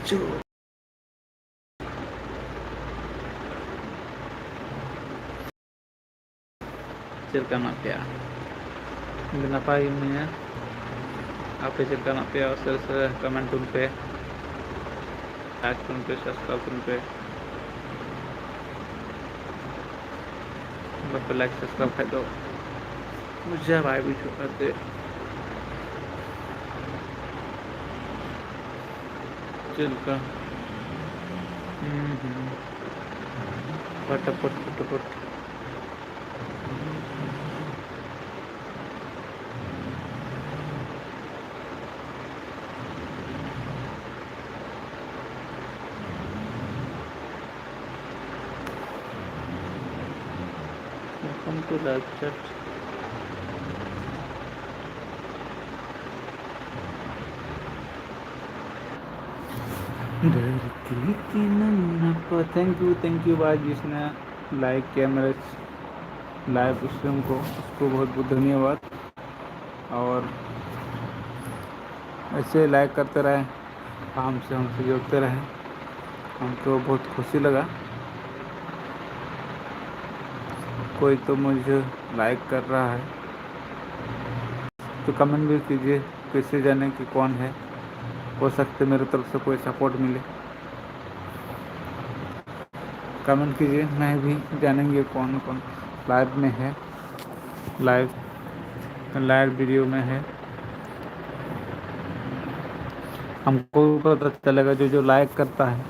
चलो cerita ya kenapa ini ya apa cerita ya selesai komen tunpe like tunpe subscribe tunpe बाप like subscribe कर दो मुझे भाई भी छोड़ दे चल का फटाफट फटाफट welcome to live chat thank you भाई जिसने लाइक किया मेरे लाइव स्ट्रीम को उसको बहुत बहुत धन्यवाद और ऐसे लाइक करते रहे हमसे जुड़ते रहे हमको बहुत खुशी लगा कोई तो मुझे लाइक कर रहा है तो कमेंट भी कीजिए कैसे जाने कि कौन है हो सकते मेरे तरफ से कोई सपोर्ट मिले कमेंट कीजिए मैं भी जानेंगे कौन कौन लाइव में है लाइव वीडियो में है हमको पता चलेगा जो लाइक करता है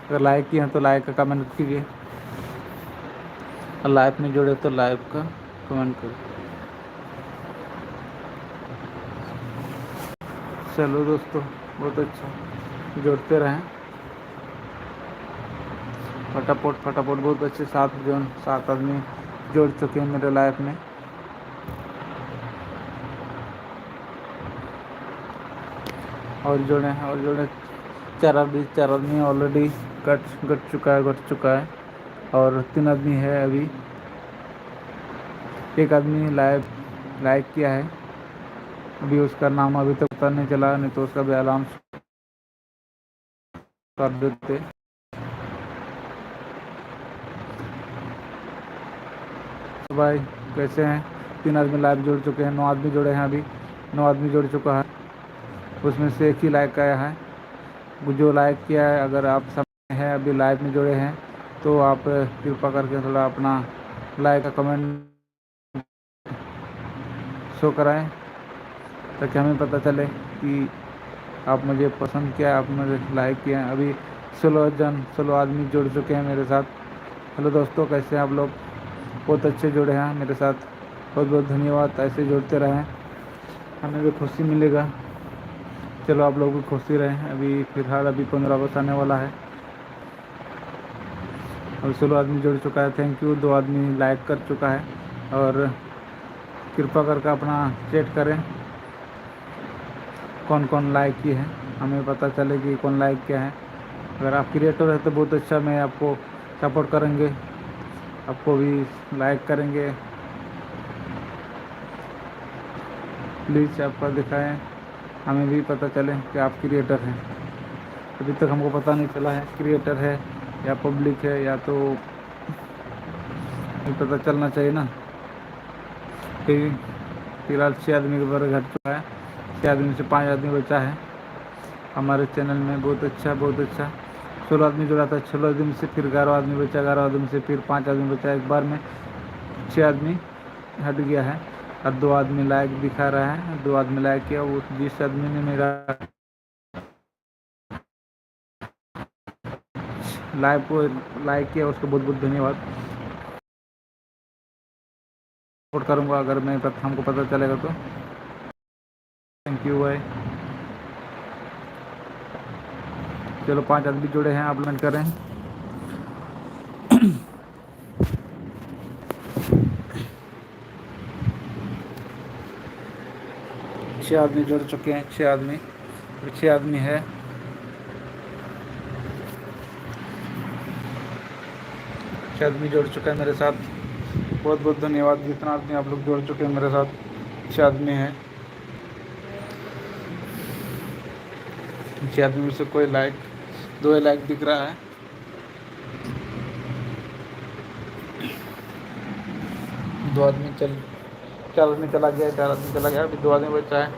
अगर लाइक किया तो लाइक का कमेंट कीजिए और लाइव में जुड़े तो लाइव का कमेंट करो चलो दोस्तों बहुत अच्छा जोड़ते रहें फटाफट बहुत अच्छे 7 आदमी जोड़ चुके हैं मेरे लाइफ में और जोड़े 4 आदमी ऑलरेडी कट चुका है और 3 आदमी है अभी एक आदमी लाइक किया है अभी उसका नाम अभी तक पता नहीं चला नहीं तो उसका भी अलार्म कर देते तो भाई कैसे हैं 3 आदमी लाइव जुड़ चुके हैं 9 आदमी जुड़े हैं अभी 9 आदमी जुड़ चुका है उसमें से एक ही लाइक आया है जो लाइक किया है अगर आप सब हैं अभी लाइव में जुड़े हैं तो आप कृपा करके थोड़ा अपना लाइक का कमेंट शो कराएं ताकि हमें पता चले कि आप मुझे पसंद किया आप मुझे लाइक किया अभी 16 आदमी जुड़ चुके हैं मेरे साथ हेलो दोस्तों कैसे हैं आप लोग बहुत अच्छे जुड़े हैं मेरे साथ बहुत बहुत धन्यवाद ऐसे जुड़ते रहें हमें भी खुशी मिलेगा चलो आप लोग भी खुशी रहें अभी फिलहाल 15 अगस्त आने वाला है और 16 आदमी जुड़ चुका है थैंक यू 2 आदमी लाइक कर चुका है और कृपा करके अपना चेक करें कौन कौन लाइक किए हैं हमें पता चले कि कौन लाइक किया है अगर आप क्रिएटर है तो बहुत अच्छा मैं आपको सपोर्ट करेंगे आपको भी लाइक करेंगे प्लीज़ आपका दिखाएं हमें भी पता चले कि आप क्रिएटर हैं अभी तक हमको पता नहीं चला है क्रिएटर है या पब्लिक है या तो पता चलना चाहिए ना फिलहाल 6 आदमी के बारे घट चुका है 6 आदमी से 5 आदमी बचा है हमारे चैनल में बहुत अच्छा 16 आदमी जुड़ा था 16 आदमी से फिर 11 आदमी बचा 11 आदमी से फिर 5 आदमी बचा एक बार में 6 आदमी हट गया है और 2 आदमी लाइक दिखा रहा है 2 आदमी लाइक किया वो जिस आदमी ने मेरा लाइव को लाइक किया उसको बहुत बहुत धन्यवाद सपोर्ट करूँगा अगर मैं हमको पता चलेगा तो थैंक यू भाई चलो 5 आदमी जुड़े हैं आप कमेंट करें छः आदमी जुड़ चुके हैं 6 आदमी है 6 आदमी जुड़ चुका है मेरे साथ बहुत बहुत धन्यवाद जितना आदमी आप लोग जुड़ चुके हैं मेरे साथ 6 आदमी हैं 6 आदमी से कोई लाइक 2 लाइक दिख रहा है। दो आदमी 4 आदमी चला गया, 4 आदमी चला गया, अभी 2 आदमी बचा है,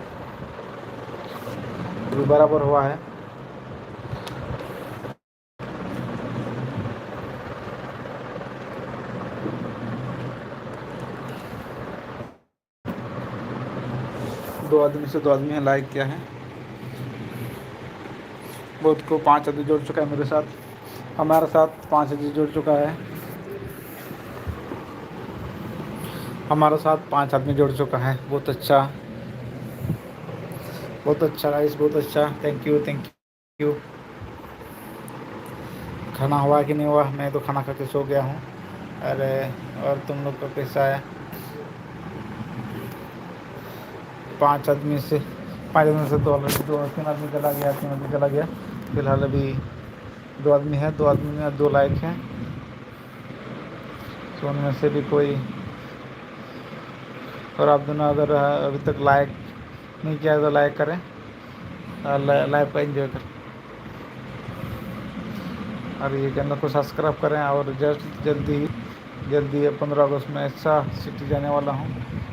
अभी बराबर हुआ है। दो आदमी से 2 आदमी ने लाइक किया है। बहुत को 5 आदमी जुड़ चुका है मेरे साथ, हमारे साथ 5 आदमी जुड़ चुका है, हमारे साथ 5 आदमी जुड़ चुका है। बहुत अच्छा, बहुत अच्छा गाइस, बहुत अच्छा, थैंक यू, थैंक यू। खाना हुआ कि नहीं हुआ? मैं तो खाना खा के सो गया हूँ। अरे, और तुम लोग का कैसा है? 5 आदमी से 2 आदमी, 3 आदमी चला गया, 3 आदमी चला गया। फिलहाल अभी 2 आदमी है, 2 आदमी में 2 लाइक हैं, तो उनमें से भी कोई, और आप दोनों अगर अभी तक लाइक नहीं किया तो लाइक करें, लाइव का एंजॉय करें, और ये चैनल को सब्सक्राइब करें। और जल्दी 15 अगस्त में अच्छा सिटी जाने वाला हूँ,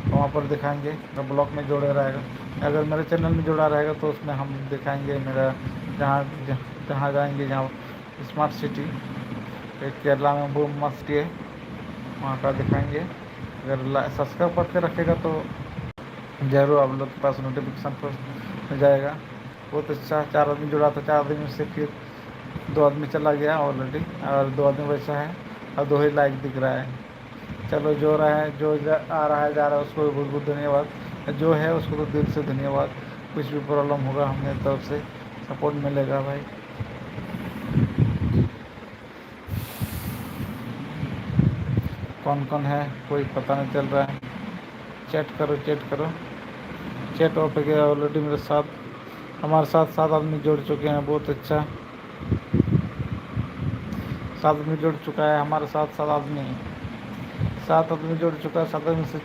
वहाँ पर दिखाएंगे, मेरा ब्लॉग में जोड़े रहेगा। अगर मेरे चैनल में जुड़ा रहेगा तो उसमें हम दिखाएंगे मेरा जहाँ जाएंगे, जहाँ स्मार्ट सिटी, एक केरला में वो मस्त सिटी है, वहाँ का दिखाएंगे। अगर सब्सक्राइब करके रखेगा तो ज़रूर आप लोग के पास नोटिफिकेशन पर जाएगा। बहुत अच्छा, 4 आदमी जुड़ा था, 4 आदमी से फिर 2 आदमी चला गया ऑलरेडी, और 2 आदमी बचा है, और 2 ही लाइक दिख रहा है। चलो, जो रहा है, आ रहा है जा रहा है, उसको बहुत बहुत धन्यवाद। जो है उसको तो दिल से धन्यवाद। कुछ भी प्रॉब्लम होगा हमने तरफ से सपोर्ट मिलेगा भाई। कौन कौन है कोई पता नहीं चल रहा है। चैट करो, चैट ऑफ गया ऑलरेडी। मेरे साथ, हमारे साथ 7 आदमी जुड़ चुके हैं। बहुत अच्छा, 7 आदमी जुड़ चुका है हमारे साथ। 7 आदमी जुड़ चुका है। 7 आदमी से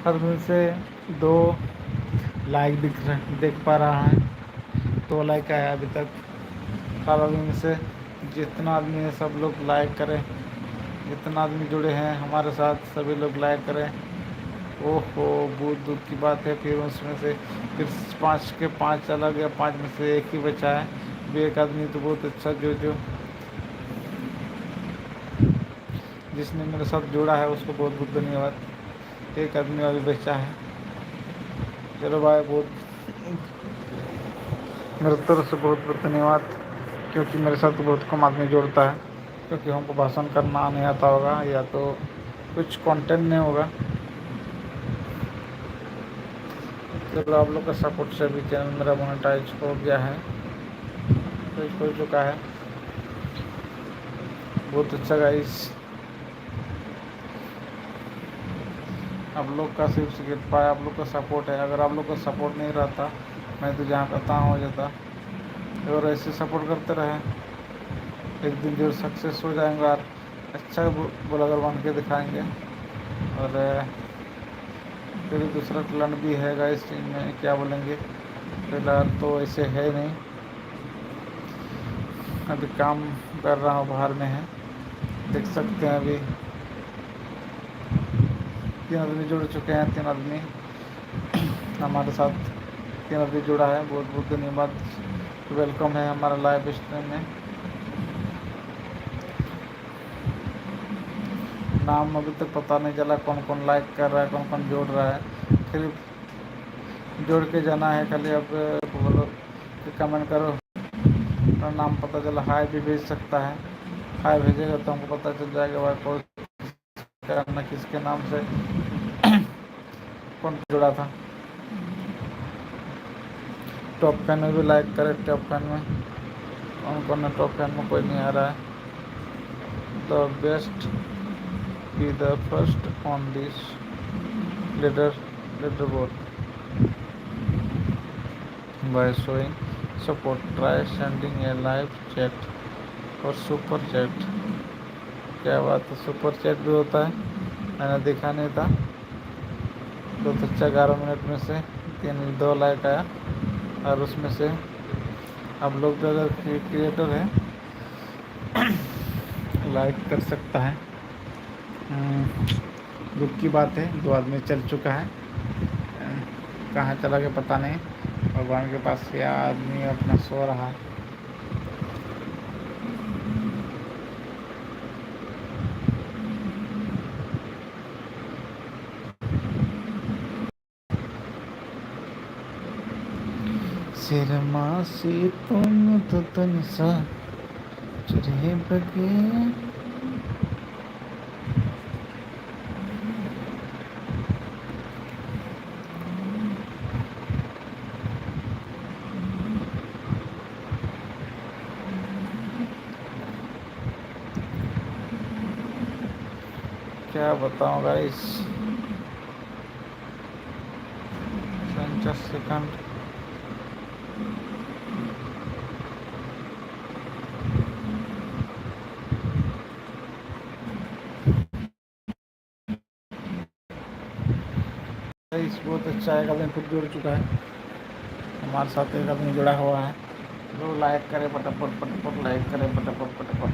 7 आदमी से 2 लाइक देख पा रहा है, 2 लाइक आया अभी तक। 7 आदमी में से जितना आदमी है सब लोग लाइक करें, जितना आदमी जुड़े हैं हमारे साथ सभी लोग लाइक करें। ओहो, बहुत दुख की बात है। फिर उसमें से फिर 5 के 5 चला गया, 5 में से 1 ही बचा है। भी एक आदमी तो बहुत अच्छा, जो जिसने मेरे साथ जुड़ा है उसको बहुत बहुत धन्यवाद। एक आदमी अभी बचा है। चलो भाई, मेरे तरफ से बहुत बहुत धन्यवाद, क्योंकि मेरे साथ तो बहुत कम आदमी जुड़ता है, क्योंकि हमको भाषण करना नहीं आता होगा, या तो कुछ कंटेंट नहीं होगा। चलो, आप लोग का सपोर्ट से भी चैनल मेरा मोनेटाइज हो गया है, हो चुका है। बहुत अच्छा गाइस, आप लोग का सिर्फ सिर्फ पाए आप लोग का सपोर्ट है। अगर आप लोग का सपोर्ट नहीं रहता, मैं तो जहाँ का तहाँ हो जाता। और ऐसे सपोर्ट करते रहे, एक दिन जरूर सक्सेस हो जाएंगे और अच्छा ब्लॉगर बन के दिखाएंगे। और फिर दूसरा टैलेंट भी है गाइस टीम में, क्या बोलेंगे, फिलहाल तो ऐसे है नहीं, अभी काम कर रहा हूँ, बाहर में है, देख सकते हैं। अभी 3 आदमी जुड़ चुके हैं, 3 आदमी हमारे साथ, 3 आदमी जुड़ा है। बहुत बहुत धन्यवाद, वेलकम है हमारा लाइव स्ट्रीम में। नाम अभी तक पता नहीं चला कौन कौन लाइक कर रहा है, कौन कौन जोड़ रहा है। फिर जोड़ के जाना है, खाली अब बोलो कि कमेंट करो, अपना नाम पता चला, हाय भी भेज सकता है। हाय भेजेगा तो हमको पता चल जाएगा भाई कौन करना, किसके नाम से कौन जुड़ा था। टॉप 10 में भी लाइक करें, टॉप 10 में कौन है? टॉप 10 में कोई नहीं आ रहा है। The best be the first on this leaderboard by showing support. Try sending a live chat और सुपर चैट। क्या बात है, सुपर चैट भी होता है, मैंने देखा नहीं था। तो अच्छा, 11 मिनट में से 2 लाइक आया, और उसमें से आप लोग भी अगर क्रिएटर हैं लाइक कर सकता है। दुख की बात है, 2 आदमी चल चुका है। कहाँ चला गया पता नहीं। भगवान के पास या आदमी अपना सो रहा है। सिरमा से तुम तो तन सा चुरे बगे। क्या बताऊँ गाइस, 49 सेकंड। गाइस बहुत अच्छा है, एक आदमी फिर जुड़ चुका है हमारे साथ। एक आदमी जुड़ा हुआ है। लोग लाइक करें फटाफट फटाफट, लाइक करें फटाफट फटाफट,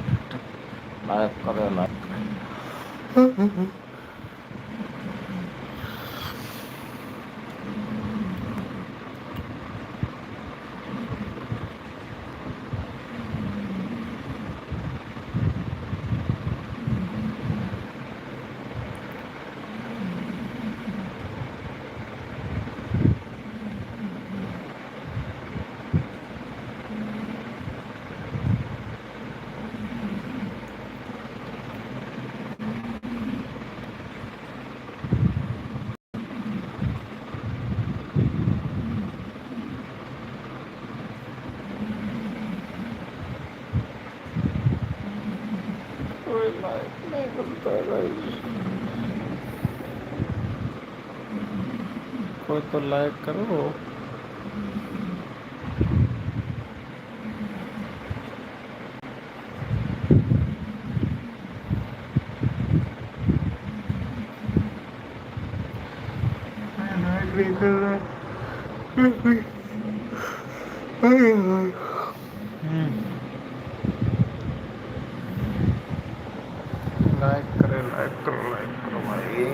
लाइक करें लाइक करें। कोई लाइक नहीं करता है गाइस, कोई तो लाइक करो। लाइक नहीं कर रहा है। लाइक करो लाइक करो लाइक करो भाई।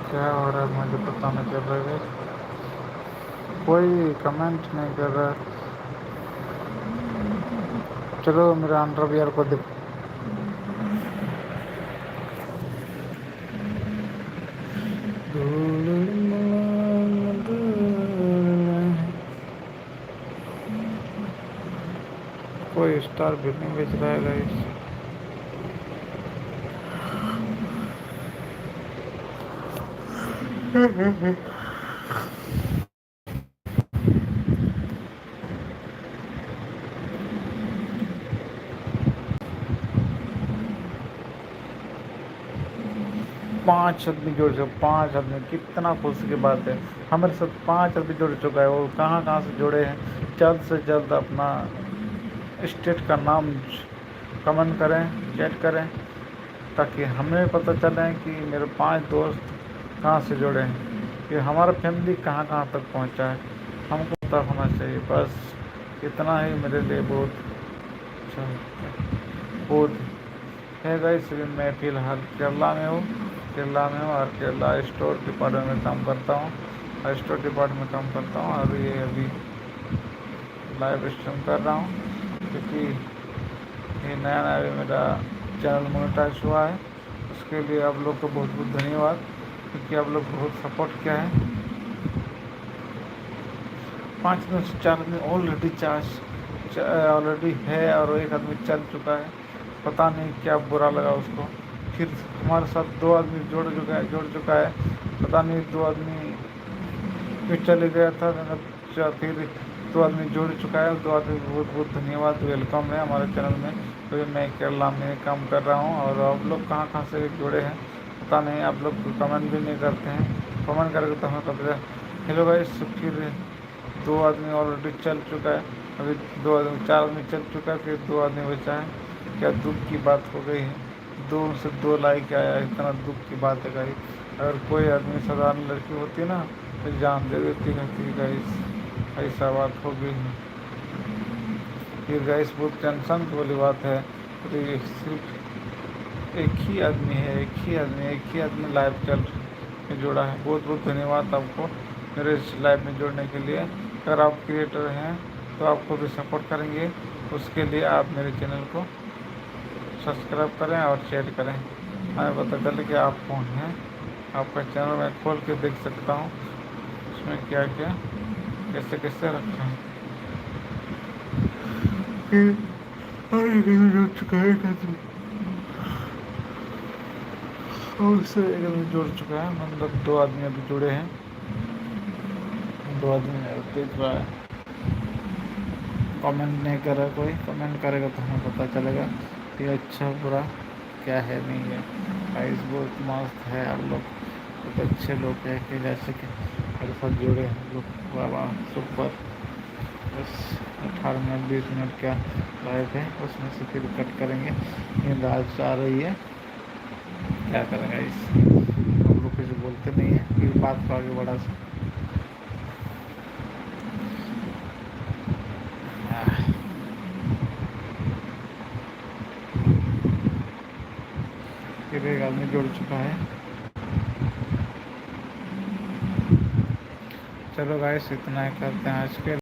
क्या हो रहा है मुझे पता नहीं चल रहा है। कोई कमेंट नहीं कर रहा। चलो मेरा अंडरवियर को देख। कोई स्टार भी नहीं बेच रहा है गाइस। 5 आदमी जुड़ चुके, 5 आदमी, कितना खुशी की बात है। हमारे साथ 5 आदमी जुड़ चुका है। वो कहाँ कहाँ से जुड़े हैं, जल्द से जल्द अपना स्टेट का नाम कमेंट करें, चैट करें, ताकि हमें पता चले कि मेरे 5 दोस्त कहाँ से जुड़े हैं, कि हमारा फैमिली कहाँ कहाँ तक पहुँचा है, हमको पता होना चाहिए। बस इतना ही मेरे लिए बहुत अच्छा बहुत है गाइस। मैं फ़िलहाल केरला में हूँ, और केरला स्टोर डिपार्टमेंट में काम करता हूँ, और ये अभी लाइव स्ट्रीम कर रहा हूँ, क्योंकि ये नया नया भी मेरा चैनल मोनेटाइज हुआ है। उसके लिए आप लोग को बहुत बहुत धन्यवाद, क्योंकि आप लोग बहुत सपोर्ट किया है। 5 में से 4 आदमी ऑलरेडी है, और एक आदमी चल चुका है। पता नहीं क्या बुरा लगा उसको। फिर हमारे साथ 2 आदमी जुड़ चुका है। पता नहीं 2 आदमी फिर चले गया था, फिर 2 आदमी जुड़ चुका है। 2 आदमी बहुत बहुत धन्यवाद, वेलकम है हमारे चैनल में। अभी मैं केरला में काम कर रहा हूँ। और आप लोग कहाँ कहाँ से जुड़े हैं पता नहीं, आप लोग कमेंट भी नहीं करते हैं। कमेंट करके तो हमें पता चला। हेलो गाइस, फिर 2 आदमी ऑलरेडी चल चुका है। अभी 4 आदमी चल चुका है, फिर 2 आदमी बचा है। क्या दुख की बात हो गई है, 2 लाइक आया, इतना दुख की बात है गाइस। अगर कोई आदमी साधारण लड़की होती ना तो जान दे देती है कि गाइस ऐसा बात हो गई है। फिर गाइस बहुत टेंशन की वाली बात है। तो ये सिर्फ एक ही आदमी है, एक ही आदमी लाइव चल में जुड़ा है। बहुत बहुत धन्यवाद आपको मेरे इस लाइव में जुड़ने के लिए। अगर आप क्रिएटर हैं तो आपको भी सपोर्ट करेंगे, उसके लिए आप मेरे चैनल को सब्सक्राइब करें और शेयर करें। हमें पता चले कि आप कौन हैं। आपका चैनल मैं खोल के देख सकता हूँ उसमें क्या क्या कैसे कैसे रखा है। जुड़ चुका है और उससे एक आदमी जुड़ चुका है, मतलब 2 आदमी अभी जुड़े हैं। 2 आदमी देख रहा है, कमेंट नहीं कर रहा कोई। कमेंट करेगा तो हमें पता चलेगा कि अच्छा बुरा क्या है नहीं है। गाइस बहुत मस्त है, आप लोग बहुत अच्छे लोग हैं कि जैसे कि मेरे साथ जुड़े हैं लोग। वाह वाह सुपर। बस 18 मिनट 20 मिनट क्या लाइव है, उसमें से फिर कट करेंगे। नींद आज आ रही है, क्या करेंगे इस हम लोग कुछ बोलते नहीं है, फिर बात को आगे बढ़ा सकते। फिर एक आदमी जुड़ चुका है। चलो गाइस इतना ही करते हैं आज के